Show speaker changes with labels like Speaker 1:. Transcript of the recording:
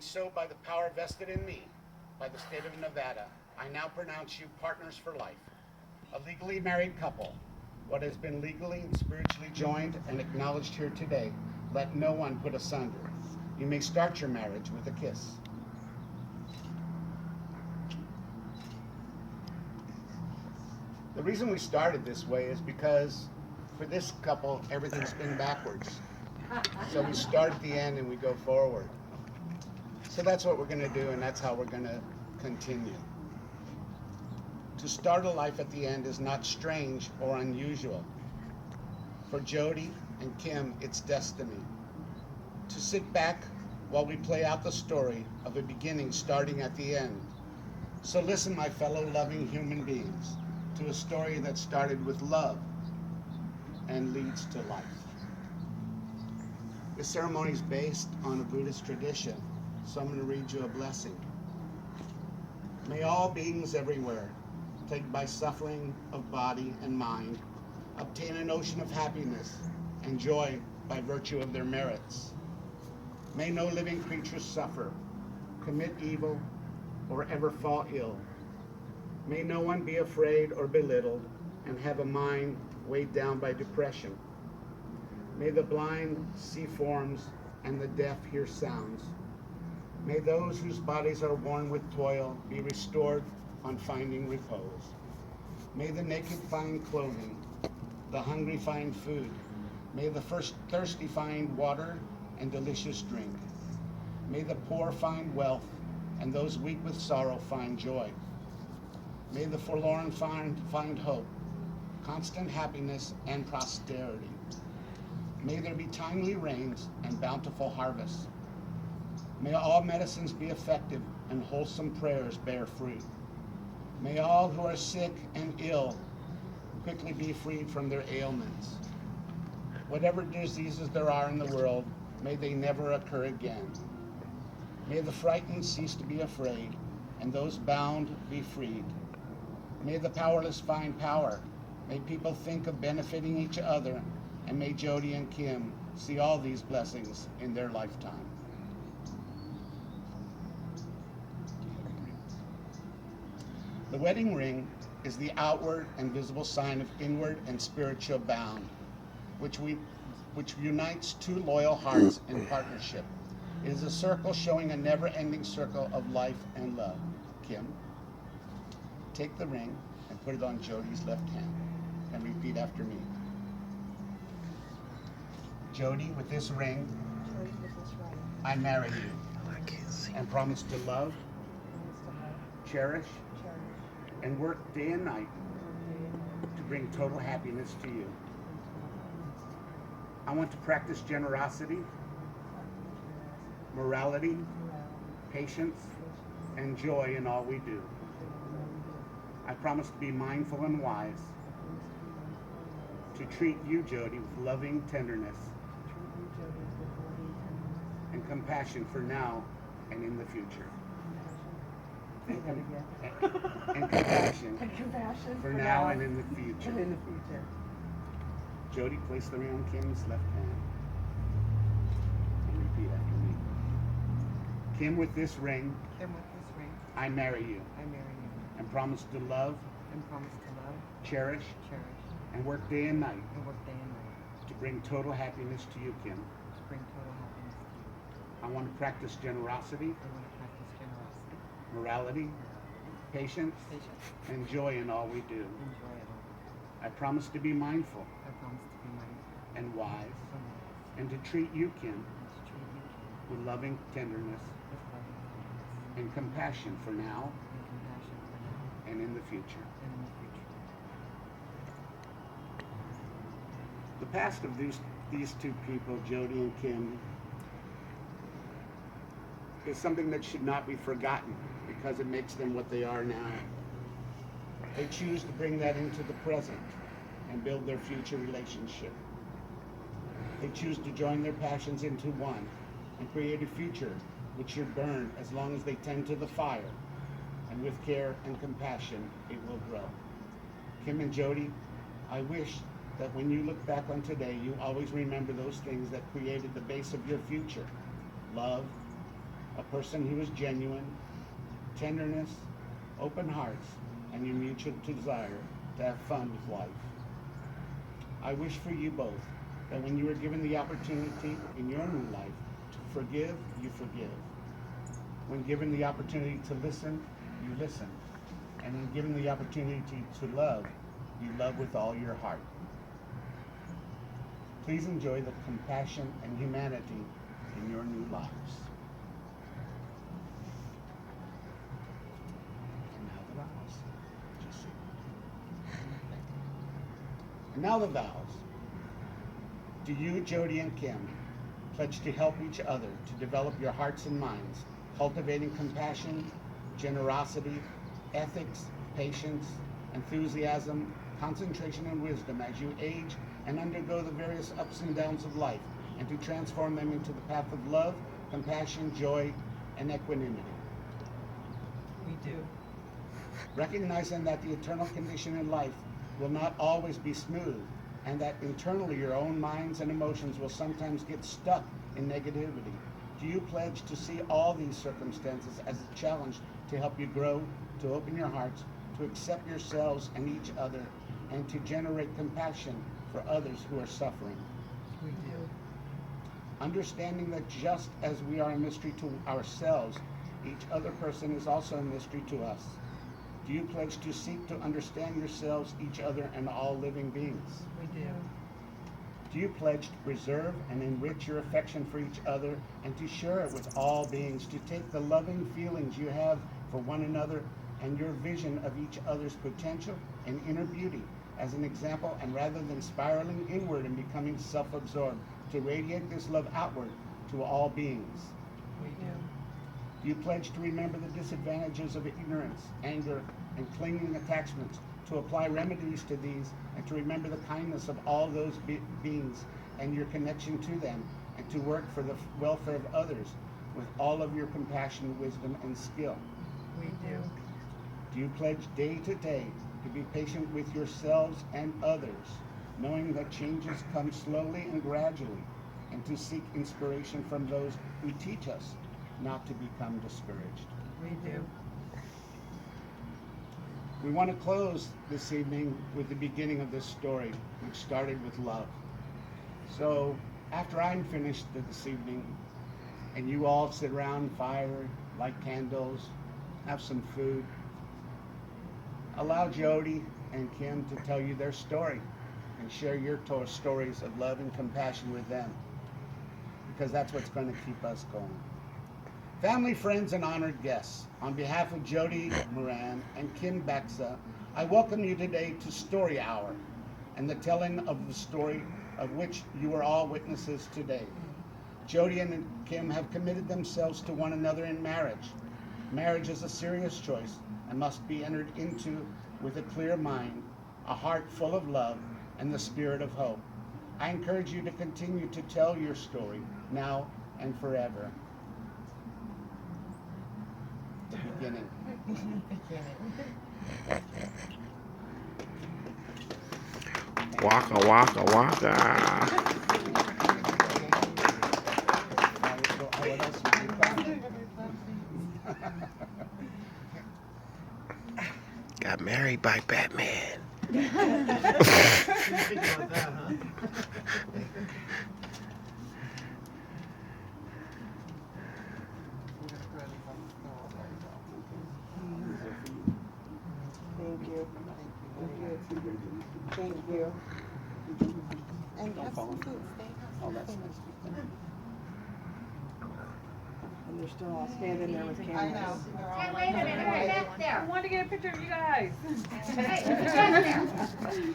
Speaker 1: And so, by the power vested in me by the state of Nevada, I now pronounce you partners for life, a legally married couple. What has been legally and spiritually joined and acknowledged here today, let no one put asunder. You may start your marriage with a kiss. The reason we started this way is because for this couple, everything's been backwards. So we start at the end and we go forward. So that's what we're going to do, and that's how we're going to continue. To start a life at the end is not strange or unusual. For Jodi and Kim, it's destiny. To sit back while we play out the story of a beginning starting at the end. So listen, my fellow loving human beings, to a story that started with love and leads to life. This ceremony is based on a Buddhist tradition, so I'm going to read you a blessing. May all beings everywhere, plagued by suffering of body and mind, obtain an ocean of happiness and joy by virtue of their merits. May no living creature suffer, commit evil, or ever fall ill. May no one be afraid or belittled and have a mind weighed down by depression. May the blind see forms and the deaf hear sounds. May those whose bodies are worn with toil be restored on finding repose. May the naked find clothing, the hungry find food. May the thirsty find water and delicious drink. May the poor find wealth, and those weak with sorrow find joy. May the forlorn find hope, constant happiness, and prosperity. May there be timely rains and bountiful harvests. May all medicines be effective and wholesome prayers bear fruit. May all who are sick and ill quickly be freed from their ailments. Whatever diseases there are in the world, may they never occur again. May the frightened cease to be afraid, and those bound be freed. May the powerless find power. May people think of benefiting each other, and may Jodi and Kim see all these blessings in their lifetime. The wedding ring is the outward and visible sign of inward and spiritual bond, which unites two loyal hearts in partnership. It is a circle showing a never-ending circle of life and love. Kim, take the ring and put it on Jodi's left hand and repeat after me. Jodi, with this ring, I marry you and promise to love, cherish, and work day and night to bring total happiness to you. I want to practice generosity, morality, patience, and joy in all we do. I promise to be mindful and wise, to treat you, Jodi, with loving tenderness and compassion for now and in the future. And compassion for now and in the future. Jodi, place the ring on Kim's left hand and repeat after me. Kim, with this ring, I marry you and promise to love, cherish, and work day and night to bring total happiness to you, Kim. I want to practice generosity, morality, patience, and joy in all we do. I promise to be mindful and wise, and to treat you, Kim, with loving tenderness and compassion for now and in the future. The past of these two people, Jodi and Kim, is something that should not be forgotten because it makes them what they are now. They choose to bring that into the present and build their future relationship. They choose to join their passions into one and create a future which should burn as long as they tend to the fire, and with care and compassion it will grow. Kim and Jodi, I wish that when you look back on today, you always remember those things that created the base of your future: love, a person who is genuine, tenderness, open hearts, and your mutual desire to have fun with life. I wish for you both that when you are given the opportunity in your new life to forgive, you forgive. When given the opportunity to listen, you listen. And when given the opportunity to love, you love with all your heart. Please enjoy the compassion and humanity in your new lives. And now the vows. Just see. And now the vows. Do you, Jodi and Kim, pledge to help each other to develop your hearts and minds, cultivating compassion, generosity, ethics, patience, enthusiasm, concentration, and wisdom as you age and undergo the various ups and downs of life, and to transform them into the path of love, compassion, joy, and equanimity?
Speaker 2: We do.
Speaker 1: Recognizing that the eternal condition in life will not always be smooth, and that internally your own minds and emotions will sometimes get stuck in negativity, do you pledge to see all these circumstances as a challenge to help you grow, to open your hearts, to accept yourselves and each other, and to generate compassion for others who are suffering?
Speaker 2: We do.
Speaker 1: Understanding that just as we are a mystery to ourselves, each other person is also a mystery to us. Do you pledge to seek to understand yourselves, each other, and all living beings?
Speaker 2: We do.
Speaker 1: Do you pledge to preserve and enrich your affection for each other and to share it with all beings, to take the loving feelings you have for one another and your vision of each other's potential and inner beauty as an example, and rather than spiraling inward and becoming self-absorbed, to radiate this love outward to all beings?
Speaker 2: We do.
Speaker 1: Do you pledge to remember the disadvantages of ignorance, anger, and clinging attachments, to apply remedies to these, and to remember the kindness of all those beings and your connection to them, and to work for the welfare of others with all of your compassion, wisdom, and skill?
Speaker 2: We do.
Speaker 1: Do you pledge day to day to be patient with yourselves and others, knowing that changes come slowly and gradually, and to seek inspiration from those who teach us not to become discouraged?
Speaker 2: We do.
Speaker 1: We want to close this evening with the beginning of this story, which started with love. So after I'm finished this evening, and you all sit around fire, light candles, have some food, allow Jodi and Kim to tell you their story and share your stories of love and compassion with them, because that's what's going to keep us going. Family, friends, and honored guests, on behalf of Jodi Moran and Kim Baxa, I welcome you today to Story Hour and the telling of the story of which you are all witnesses today. Jodi and Kim have committed themselves to one another in marriage. Marriage is a serious choice and must be entered into with a clear mind, a heart full of love, and the spirit of hope. I encourage you to continue to tell your story now and forever. The beginning.
Speaker 3: Waka, waka, waka.
Speaker 1: What else would you find?
Speaker 3: Got married by Batman.
Speaker 2: Thank you. Thank you. And
Speaker 1: Don't
Speaker 2: have
Speaker 1: fall.
Speaker 2: some food. Stay.
Speaker 1: Oh, that's nice.
Speaker 2: And they're still all standing there with cameras.
Speaker 4: I know.
Speaker 5: Hey, wait a minute, wait back
Speaker 4: I
Speaker 5: there.
Speaker 4: wanted to get a picture of you guys.
Speaker 5: Hey, put your hands there.